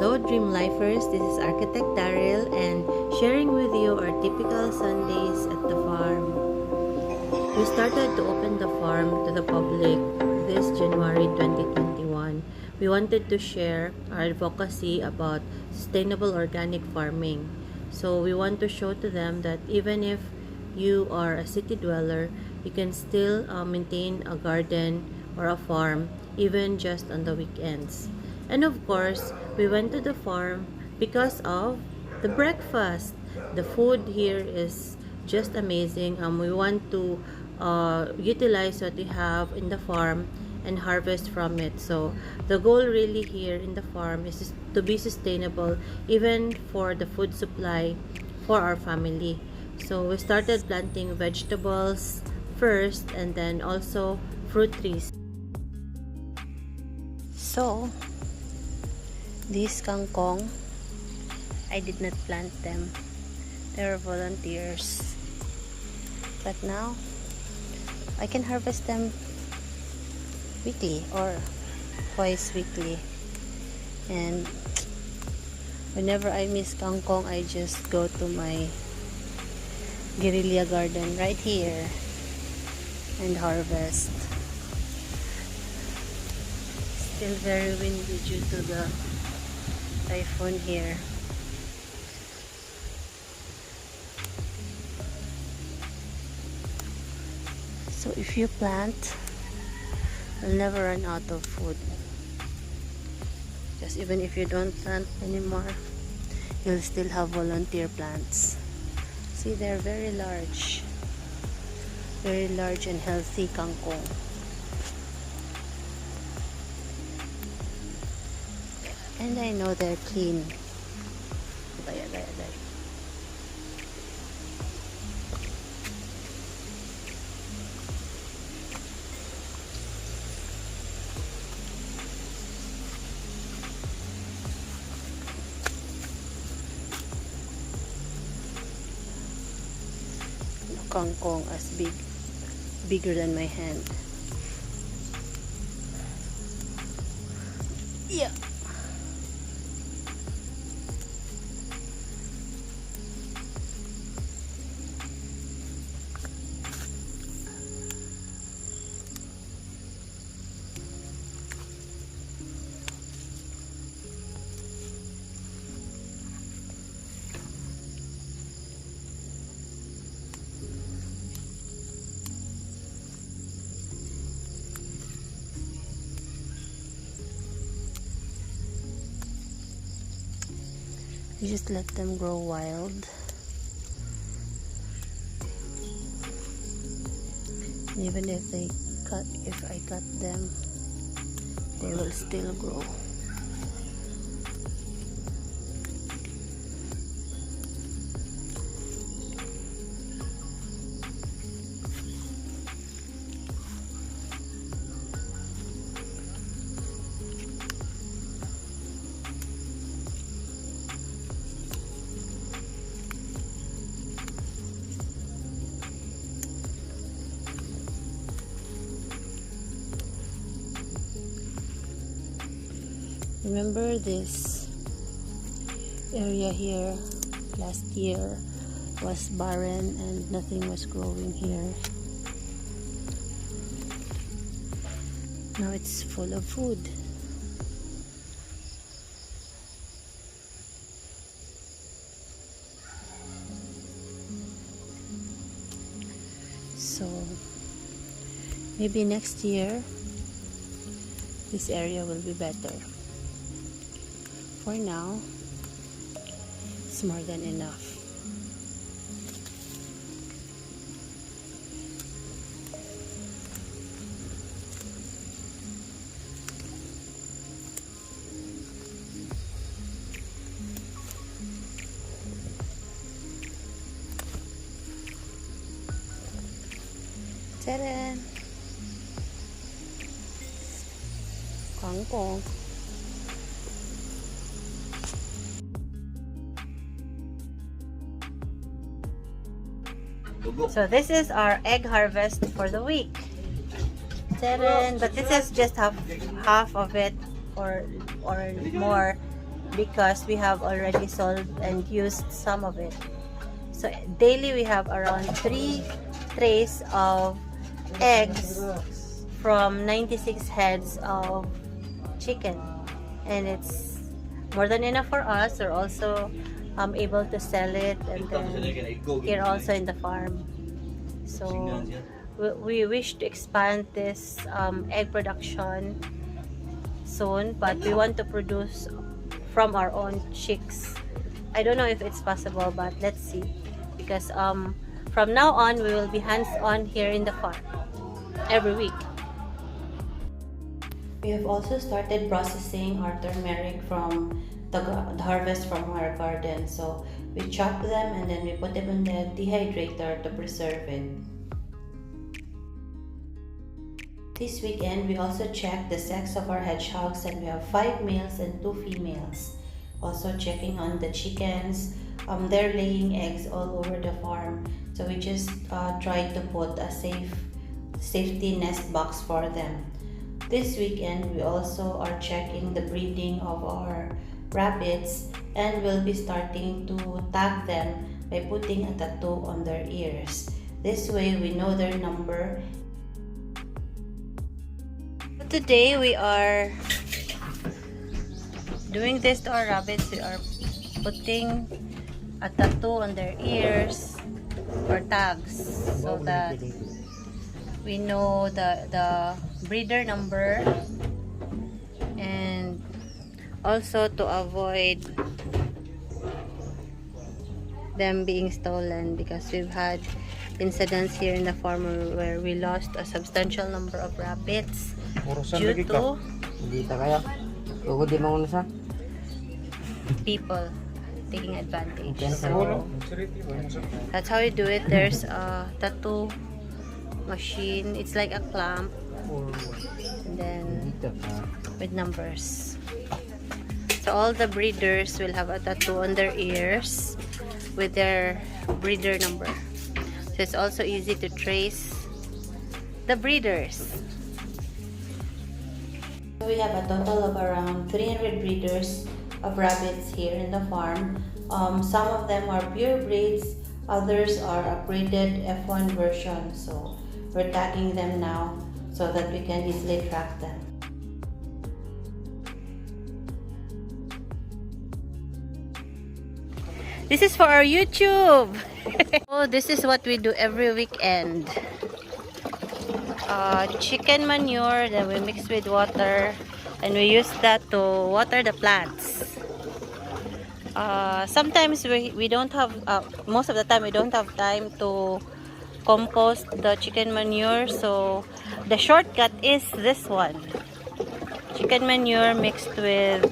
Hello Dream Lifers, this is Architect Daryl and sharing with you our typical Sundays at the farm. We started to open the farm to the public this January 2021. We wanted to share our advocacy about sustainable organic farming. So we want to show to them that even if you are a city dweller, you can still maintain a garden or a farm even just on the weekends. And of course, we went to the farm because of the breakfast. The food here is just amazing. We want to utilize what we have in the farm and harvest from it. So the goal really here in the farm is to be sustainable even for the food supply for our family. So we started planting vegetables first and then also fruit trees. So these kangkong, I did not plant them. They were volunteers. But now, I can harvest them weekly or twice weekly. And whenever I miss kangkong, I just go to my guerrilla garden right here and harvest. Still very windy due to the typhoon here. So if you plant, you'll never run out of food. Because even if you don't plant anymore, you'll still have volunteer plants. See, they're very large and healthy kangkong. And I know they're clean. There. Kangkong as bigger than my hand. Yeah. You just let them grow wild. Even if I cut them, they will still grow. Remember this area here last year was barren and nothing was growing here. Now it's full of food. So maybe next year this area will be better. For now, it's more than enough. Ta-da! Kangkong. So this is our egg harvest for the week. But this is just half of it or more because we have already sold and used some of it. So daily we have around 3 trays of eggs from 96 heads of chicken, and it's more than enough for us. We're also able to sell it, and then here also in the farm. So we wish to expand this egg production soon, but we want to produce from our own chicks. I don't know if it's possible, but let's see, because from now on we will be hands-on here in the farm every week. We have also started processing our turmeric from the harvest from our garden. So we chop them and then we put them in the dehydrator to preserve it. This weekend, we also checked the sex of our hedgehogs, and we have 5 males and 2 females. Also checking on the chickens. They're laying eggs all over the farm. So we just tried to put a safety nest box for them. This weekend, we also are checking the breeding of our rabbits, and we'll be starting to tag them by putting a tattoo on their ears. This way, we know their number. Today, we are doing this to our rabbits. We are putting a tattoo on their ears or tags so that we know the breeder number, and also to avoid them being stolen, because we've had incidents here in the farm where we lost a substantial number of rabbits due to people taking advantage. So that's how you do it. There's a tattoo machine. It's like a clamp, and then with numbers. So all the breeders will have a tattoo on their ears with their breeder number. So it's also easy to trace the breeders. We have a total of around 300 breeders of rabbits here in the farm. Some of them are pure breeds, others are upgraded F1 version. So we're tagging them now so that we can easily track them. This is for our YouTube. Oh, this is what we do every weekend. Chicken manure that we mix with water, and we use that to water the plants. Sometimes we don't have, most of the time we don't have time to compost the chicken manure, so the shortcut is this one: chicken manure mixed with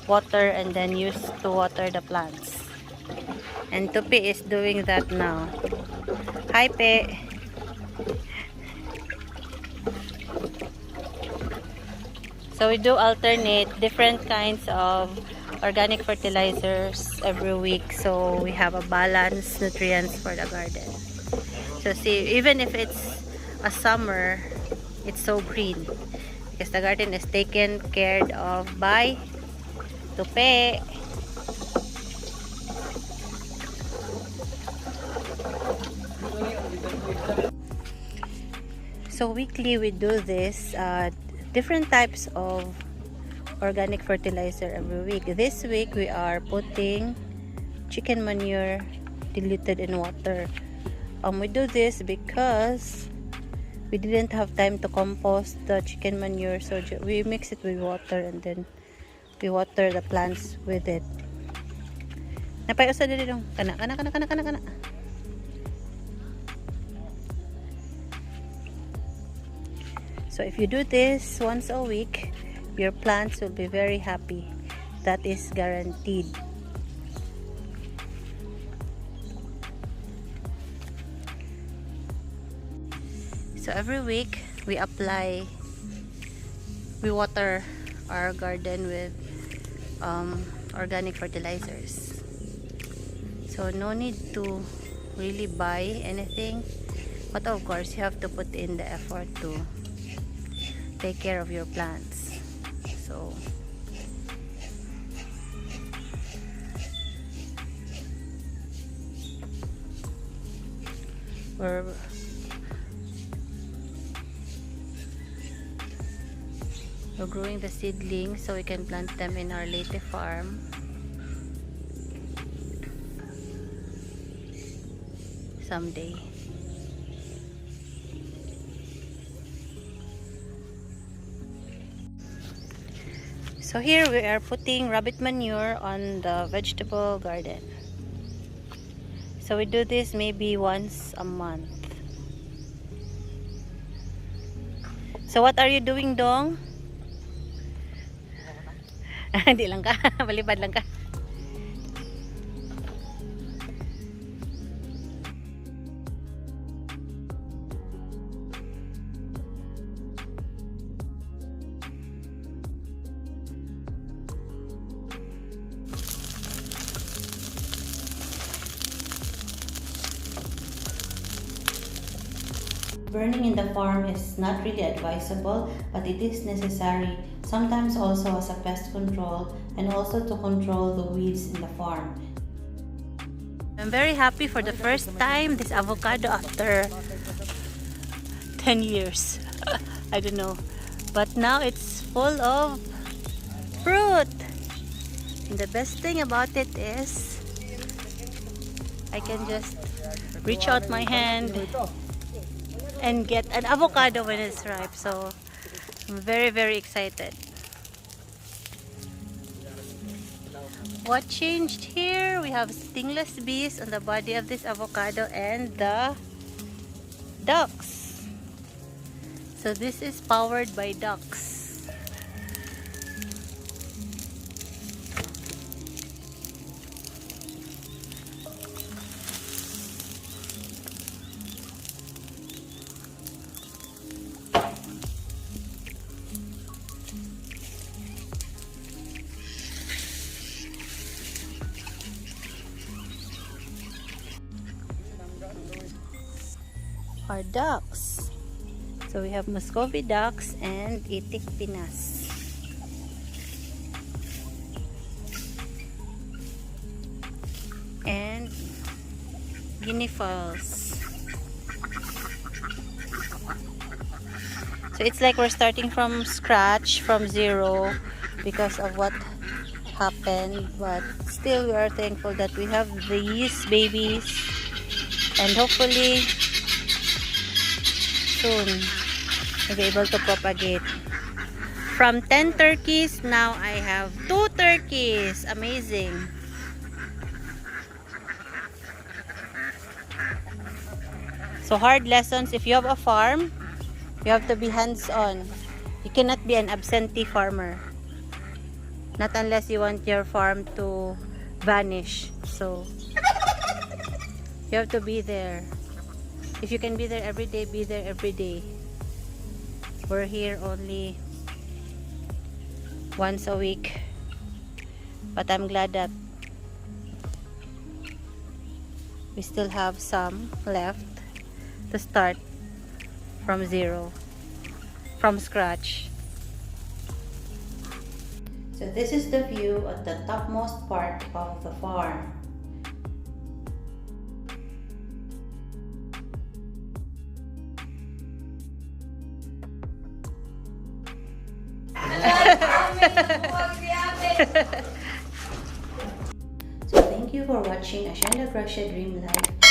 water and then used to water the plants. And Tupi is doing that now. Hi, Pe. So we do alternate different kinds of organic fertilizers every week, so we have a balanced nutrients for the garden. So see, even if it's a summer, it's so green because the garden is taken care of by Tupi. So weekly we do this different types of organic fertilizer every week. This week we are putting chicken manure diluted in water. We do this because we didn't have time to compost the chicken manure, so we mix it with water and then we water the plants with it. Napay usa dili dong. Kana. So if you do this once a week, your plants will be very happy. That is guaranteed. So every week we water our garden with organic fertilizers. So no need to really buy anything, but of course you have to put in the effort to take care of your plants. So We're growing the seedlings so we can plant them in our Leyte farm. Someday. So here we are putting rabbit manure on the vegetable garden. So we do this maybe once a month. So what are you doing, Dong? Hindi lang ka, balibad lang ka. Burning in the farm is not really advisable, but it is necessary, sometimes also as a pest control and also to control the weeds in the farm. I'm very happy for the first time this avocado after 10 years. I don't know. But now it's full of fruit. And the best thing about it is I can just reach out my hand and get an avocado when it's ripe. So I'm very, very excited. What changed here? We have stingless bees on the body of this avocado and the ducks. So this is powered by ducks. Our ducks. So we have Muscovy ducks and Itik Pinas. And guinea fowls. So it's like we're starting from scratch, from zero, because of what happened, but still we are thankful that we have these babies, and hopefully soon we'll be able to propagate. From 10 turkeys, now I have 2 turkeys. Amazing. So hard lessons. If you have a farm, you have to be hands-on. You cannot be an absentee farmer. Not unless you want your farm to vanish. So you have to be there. If you can be there every day, be there every day. We're here only once a week. But I'm glad that we still have some left to start from zero, from scratch. So this is the view at the topmost part of the farm. So thank you for watching Ashenda Gracia Dream Life.